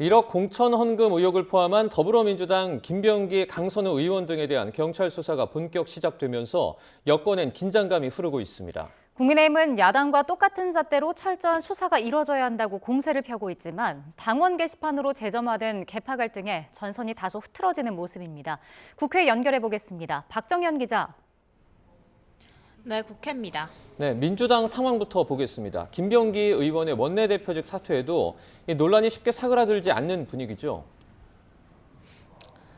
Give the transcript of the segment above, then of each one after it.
1억 공천 헌금 의혹을 포함한 더불어민주당 김병기, 강선우 의원 등에 대한 경찰 수사가 본격 시작되면서 여권엔 긴장감이 흐르고 있습니다. 국민의힘은 야당과 똑같은 잣대로 철저한 수사가 이뤄져야 한다고 공세를 펴고 있지만 당원 게시판으로 재점화된 계파 갈등에 전선이 다소 흐트러지는 모습입니다. 국회 연결해 보겠습니다. 박정현 기자. 네, 국회입니다. 네, 민주당 상황부터 보겠습니다. 김병기 의원의 원내대표직 사퇴에도 논란이 쉽게 사그라들지 않는 분위기죠.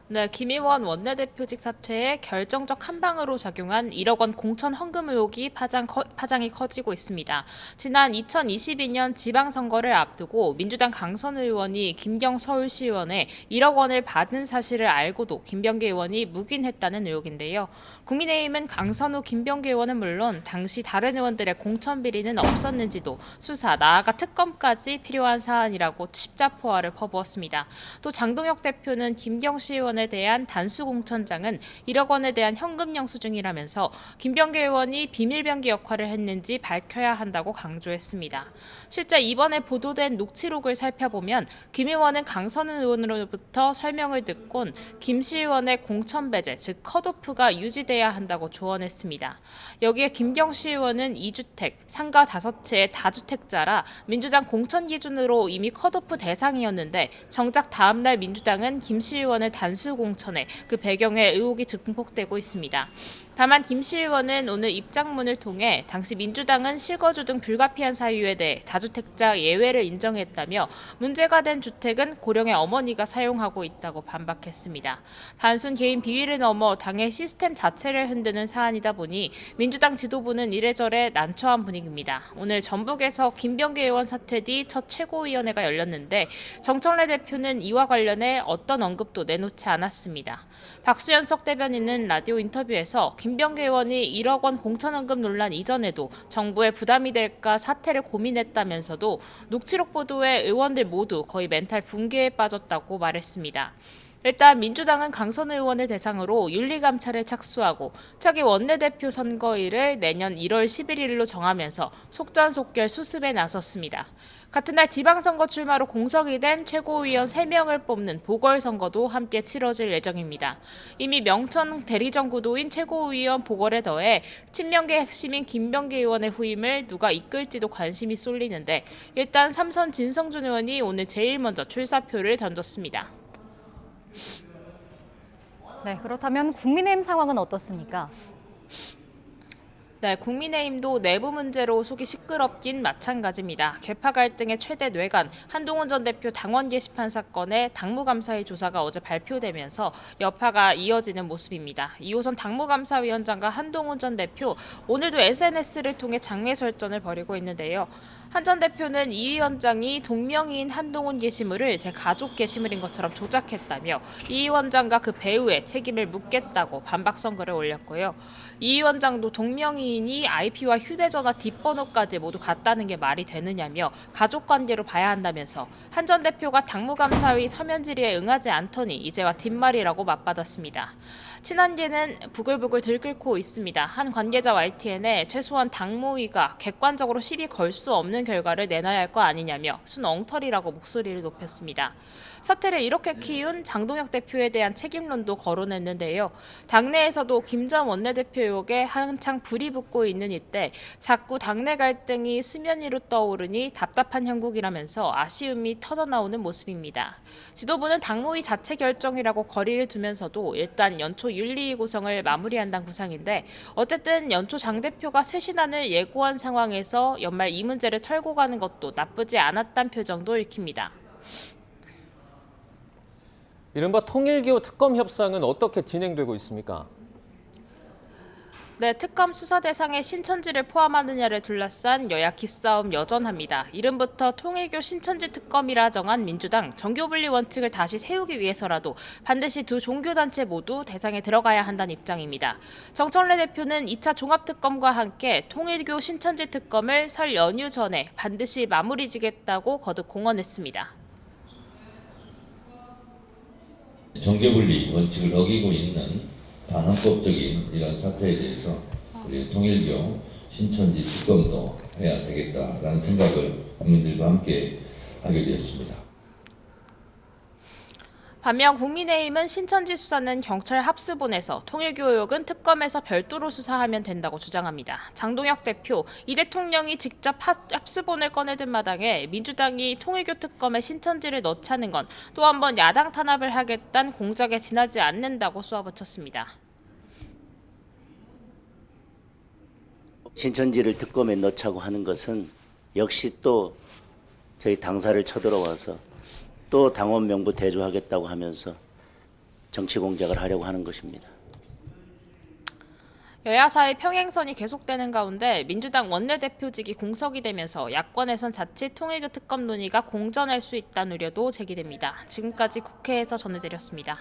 네, 김 의원 원내대표직 사퇴에 결정적 한방으로 작용한 1억 원 공천 헌금 의혹이 파장이 커지고 있습니다. 지난 2022년 지방선거를 앞두고 민주당 강선우 의원이 김경 서울시의원에 1억 원을 받은 사실을 알고도 김병기 의원이 묵인했다는 의혹인데요. 국민의힘은 강선우, 김병기 의원은 물론 당시 다른 의원들의 공천 비리는 없었는지도 수사, 나아가 특검까지 필요한 사안이라고 십자포화를 퍼부었습니다. 또 장동혁 대표는 김경시 의원에 대한 단수 공천장은 1억 원에 대한 현금 영수증이라면서 김병기 의원이 비밀병기 역할을 했는지 밝혀야 한다고 강조했습니다. 실제 이번에 보도된 녹취록을 살펴보면 김 의원은 강선우 의원으로부터 설명을 듣곤 김시 의원의 공천 배제, 즉 컷오프가 유지돼야 한다고 조언했습니다. 여기에 김경시 의원은 2주택, 상가 5채의 다주택자라 민주당 공천 기준으로 이미 컷오프 대상이었는데 정작 다음 날 민주당은 김시 의원을 단수 공천해 그 배경에 의혹이 증폭되고 있습니다. 다만 김시 의원은 오늘 입장문을 통해 당시 민주당은 실거주 등 불가피한 사유에 대해 다주택자 예외를 인정했다며 문제가 된 주택은 고령의 어머니가 사용하고 있다고 반박했습니다. 단순 개인 비위를 넘어 당의 시스템 자체를 흔드는 사안이다 보니 민주당 지도부는 이래저래 난처한 분위기입니다. 오늘 전북에서 김병기 의원 사퇴 뒤 첫 최고위원회가 열렸는데 정청래 대표는 이와 관련해 어떤 언급도 내놓지 않았습니다. 박수현석 대변인은 라디오 인터뷰에서 김병기 의원이 1억 원 공천헌금 논란 이전에도 정부에 부담이 될까 사퇴를 고민했다면서도 녹취록 보도에 의원들 모두 거의 멘탈 붕괴에 빠졌다고 말했습니다. 일단 민주당은 강선우 의원을 대상으로 윤리감찰에 착수하고 차기 원내대표 선거일을 내년 1월 11일로 정하면서 속전속결 수습에 나섰습니다. 같은 날 지방선거 출마로 공석이 된 최고위원 3명을 뽑는 보궐선거도 함께 치러질 예정입니다. 이미 명천 대리정 구도인 최고위원 보궐에 더해 친명계 핵심인 김병기 의원의 후임을 누가 이끌지도 관심이 쏠리는데 일단 삼선 진성준 의원이 오늘 제일 먼저 출사표를 던졌습니다. 네, 그렇다면 국민의힘 상황은 어떻습니까? 네, 국민의힘도 내부 문제로 속이 시끄럽긴 마찬가지입니다. 계파 갈등의 최대 뇌관 한동훈 전 대표 당원 게시판 사건의 당무감사위 조사가 어제 발표되면서 여파가 이어지는 모습입니다. 이호선 당무감사위원장과 한동훈 전 대표 오늘도 SNS를 통해 장례설전을 벌이고 있는데요. 한 전 대표는 이 위원장이 동명이인 한동훈 게시물을 제 가족 게시물인 것처럼 조작했다며 이 위원장과 그 배우의 책임을 묻겠다고 반박성 글을 올렸고요. 이 위원장도 동명이인이 IP와 휴대전화 뒷번호까지 모두 같다는 게 말이 되느냐며 가족관계로 봐야 한다면서 한 전 대표가 당무감사위 서면 질의에 응하지 않더니 이제와 뒷말이라고 맞받았습니다. 친한계는 부글부글 들끓고 있습니다. 한 관계자 YTN에 최소한 당무위가 객관적으로 시비 걸 수 없는 결과를 내놔야 할 거 아니냐며 순 엉터리라고 목소리를 높였습니다. 사태를 이렇게 키운 장동혁 대표에 대한 책임론도 거론했는데요. 당내에서도 김 전 원내대표 의혹에 한창 불이 붙고 있는 이때 자꾸 당내 갈등이 수면 위로 떠오르니 답답한 형국이라면서 아쉬움이 터져나오는 모습입니다. 지도부는 당무위 자체 결정이라고 거리를 두면서도 일단 연초 윤리위 구성을 마무리한다는 구상인데 어쨌든 연초 장 대표가 쇄신안을 예고한 상황에서 연말 이 문제를 털고 가는 것도 나쁘지 않았다는 표정도 읽힙니다. 이른바 통일교 특검 협상은 어떻게 진행되고 있습니까? 네, 특검 수사 대상에 신천지를 포함하느냐를 둘러싼 여야 기싸움 여전합니다. 이름부터 통일교 신천지 특검이라 정한 민주당 정교분리 원칙을 다시 세우기 위해서라도 반드시 두 종교단체 모두 대상에 들어가야 한다는 입장입니다. 정청래 대표는 2차 종합특검과 함께 통일교 신천지 특검을 설 연휴 전에 반드시 마무리 지겠다고 거듭 공언했습니다. 정교분리 원칙을 어기고 있는 반헌법적인 이런 사태에 대해서 우리 통일교 신천지 특검도 해야 되겠다라는 생각을 국민들과 함께 하게 되었습니다. 반면 국민의힘은 신천지 수사는 경찰 합수본에서 통일교 의혹은 특검에서 별도로 수사하면 된다고 주장합니다. 장동혁 대표, 이 대통령이 직접 합수본을 꺼내든 마당에 민주당이 통일교 특검에 신천지를 넣자는 건 또 한 번 야당 탄압을 하겠다는 공작에 지나지 않는다고 쏘아붙였습니다. 신천지를 특검에 넣자고 하는 것은 역시 또 저희 당사를 쳐들어와서 또 당원 명부 대조하겠다고 하면서 정치 공작을 하려고 하는 것입니다. 여야 사이 평행선이 계속되는 가운데 민주당 원내대표직이 공석이 되면서 야권에선 자칫 통일교 특검 논의가 공전할 수 있다는 우려도 제기됩니다. 지금까지 국회에서 전해드렸습니다.